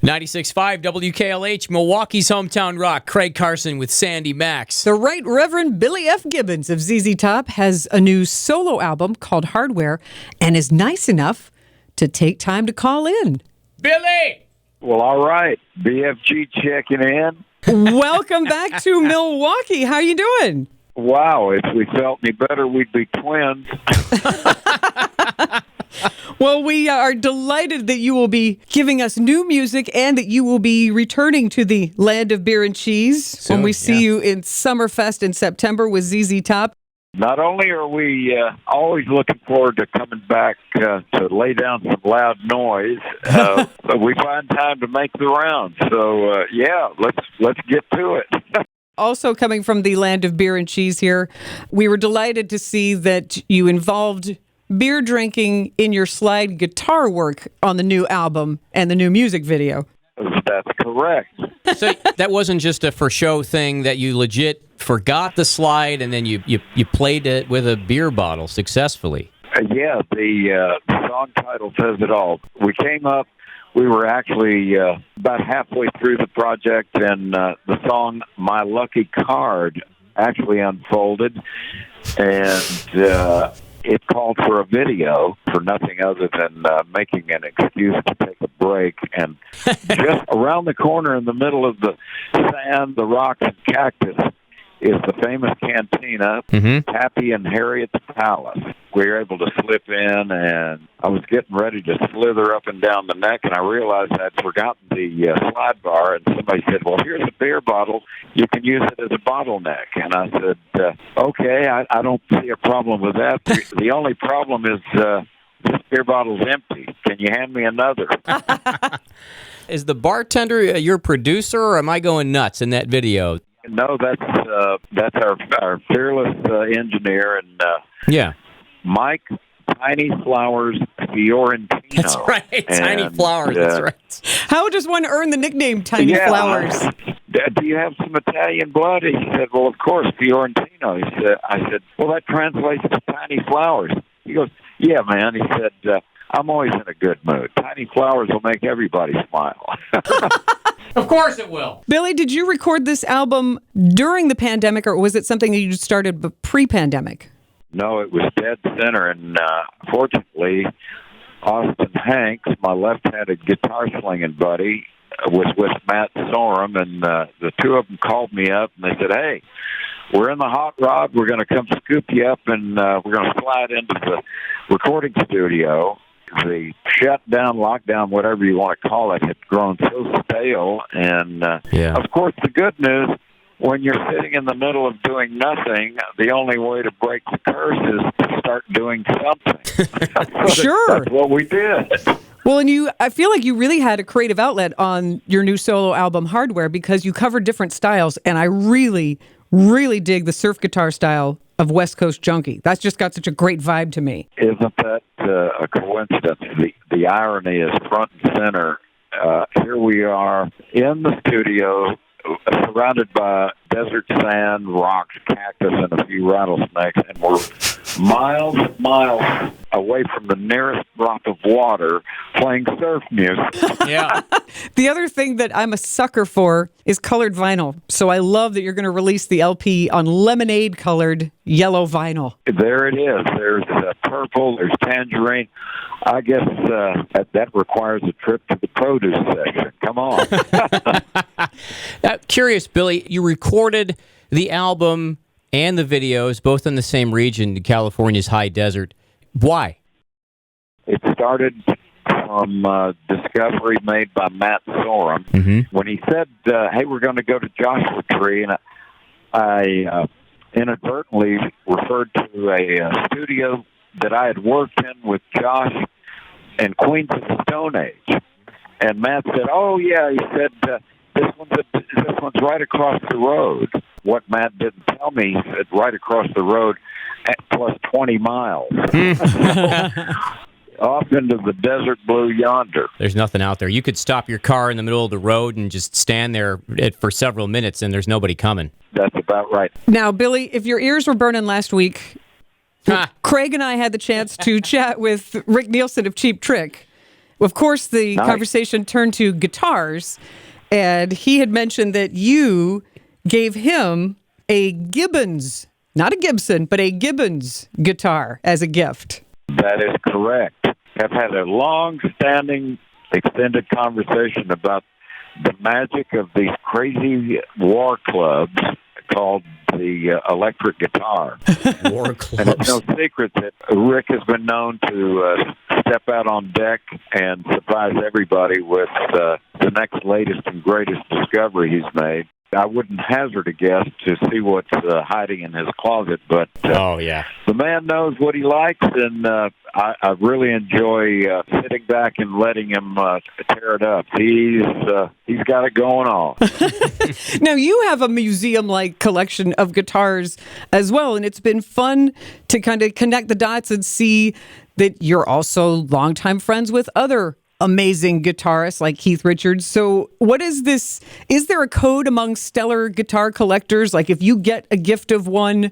96.5 WKLH, Milwaukee's Hometown Rock. Craig Carson with Sandy Maxx. The Right Reverend Billy F Gibbons of ZZ Top has a new solo album called Hardware and is nice enough to take time to call in. Billy! Well, all right. BFG checking in. Welcome back to Milwaukee. How you doing? Wow, if we felt any better, we'd be twins. Well, we are delighted that you will be giving us new music and that you will be returning to the land of beer and cheese Soon, when we see you in Summerfest in September with ZZ Top. Not only are we always looking forward to coming back to lay down some loud noise, but we find time to make the rounds. So, let's get to it. Also coming from the land of beer and cheese here, we were delighted to see that you involved beer drinking in your slide guitar work on the new album and the new music video. That's correct. So that wasn't just a for-show thing that you legit forgot the slide and then you played it with a beer bottle successfully. The song title says it all. We were actually about halfway through the project, and the song My Lucky Card actually unfolded, and it called for a video for nothing other than making an excuse to take a break. And just around the corner in the middle of the sand, the rocks, and cactus is the famous cantina, Pappy and Harriet's Palace. We were able to slip in, and I was getting ready to slither up and down the neck, and I realized I'd forgotten the slide bar, and somebody said, well, here's a beer bottle. You can use it as a bottleneck. And I said, okay, I don't see a problem with that. The only problem is this beer bottle's empty. Can you hand me another? Is the bartender your producer, or am I going nuts in that video? No, that's our fearless engineer, and Mike Tiny Flowers Fiorentino. That's right, Tiny Flowers. That's right. How does one earn the nickname Tiny Flowers? Do you have some Italian blood? He said, well, of course, Fiorentino. I said, well, that translates to Tiny Flowers. He goes, yeah, man. He said, I'm always in a good mood. Tiny Flowers will make everybody smile. Of course it will. Billy, did you record this album during the pandemic, or was it something that you started pre-pandemic? No, it was dead center, and fortunately, Austin Hanks, my left-handed guitar slinging buddy, was with Matt Sorum, and the two of them called me up, and they said, hey, we're in the hot rod. We're going to come scoop you up, and we're going to slide into the recording studio. The shutdown, lockdown, whatever you want to call it, had grown so stale. And, of course, the good news, when you're sitting in the middle of doing nothing, the only way to break the curse is to start doing something. Sure. That's what we did. Well, and I feel like you really had a creative outlet on your new solo album, Hardware, because you covered different styles, and I really, really dig the surf guitar style of West Coast Junkie. That's just got such a great vibe to me. Isn't that a coincidence? The irony is front and center. Here we are in the studio, surrounded by desert sand, rocks, cactus, and a few rattlesnakes, and we're miles away from the nearest drop of water playing surf music. Yeah. The other thing that I'm a sucker for is colored vinyl. So I love that you're going to release the LP on lemonade-colored yellow vinyl. There it is. There's purple, there's tangerine. I guess that requires a trip to the produce section. Come on. Curious, Billy, you recorded the album and the videos both in the same region, California's high desert. Why? It started from discovery made by Matt Sorum when he said, hey, we're going to go to Joshua Tree, and I inadvertently referred to a studio that I had worked in with Josh and Queens of the Stone Age. And Matt said, oh, yeah, he said, this one's right across the road. What Matt didn't tell me, he said right across the road plus 20 miles. Off into the desert blue yonder. There's nothing out there. You could stop your car in the middle of the road and just stand there for several minutes and there's nobody coming. That's about right. Now, Billy, if your ears were burning last week, Craig and I had the chance to chat with Rick Nielsen of Cheap Trick. Of course, the Nice. conversation turned to guitars, and he had mentioned that you gave him a Gibbons, not a Gibson, but a Gibbons guitar as a gift. That is correct. I've had a long-standing, extended conversation about the magic of these crazy war clubs called the electric guitar. War And it's clubs. no secret that Rick has been known to step out on deck and surprise everybody with the next latest and greatest discovery he's made. I wouldn't hazard a guess to see what's hiding in his closet, but Oh, yeah. the man knows what he likes, and I really enjoy sitting back and letting him tear it up. He's got it going on. Now, you have a museum-like collection of guitars as well, and it's been fun to kind of connect the dots and see that you're also longtime friends with other amazing guitarists like Keith Richards. So what is this? Is there a code among stellar guitar collectors? Like if you get a gift of one,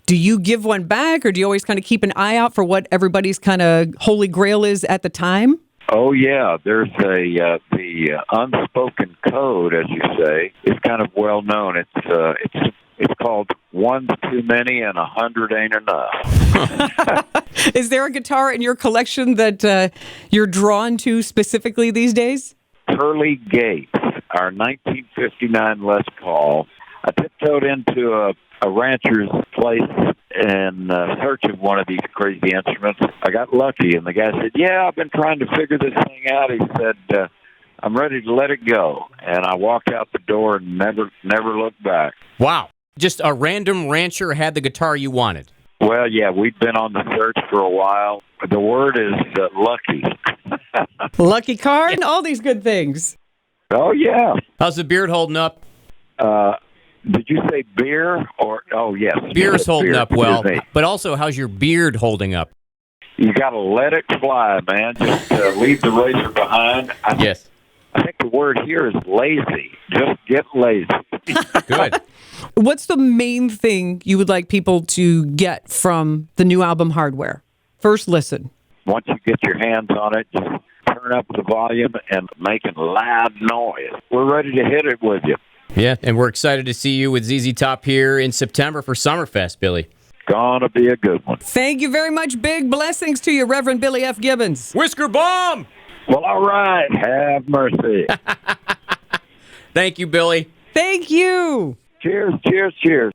do you give one back, or do you always kind of keep an eye out for what everybody's kind of holy grail is at the time? Oh yeah, there's the unspoken code, as you say, is kind of well known. It's called one's too many and 100 ain't enough. Is there a guitar in your collection that you're drawn to specifically these days? Pearly Gates, our 1959 Les Paul. I tiptoed into a rancher's place in search of one of these crazy instruments. I got lucky, and the guy said, "Yeah, I've been trying to figure this thing out." He said, "I'm ready to let it go," and I walked out the door and never looked back. Wow. Just a random rancher had the guitar you wanted. Well, yeah, we've been on the search for a while. The word is lucky. Lucky card and all these good things. Oh yeah. How's the beard holding up? Did you say beer or? Oh yes, Beer's holding beer. up well, Excuse me. but also how's your beard holding up? You got to let it fly, man. Just leave the razor behind. Yes. I think the word here is lazy. Just get lazy. Good. What's the main thing you would like people to get from the new album Hardware? First listen. Once you get your hands on it, just turn up the volume and making loud noise. We're ready to hit it with you. Yeah, and we're excited to see you with ZZ Top here in September for Summerfest, Billy. Gonna be a good one. Thank you very much. Big blessings to you, Reverend Billy F. Gibbons. Whisker Bomb! Well, all right. Have mercy. Thank you, Billy. Thank you. Cheers, cheers, cheers.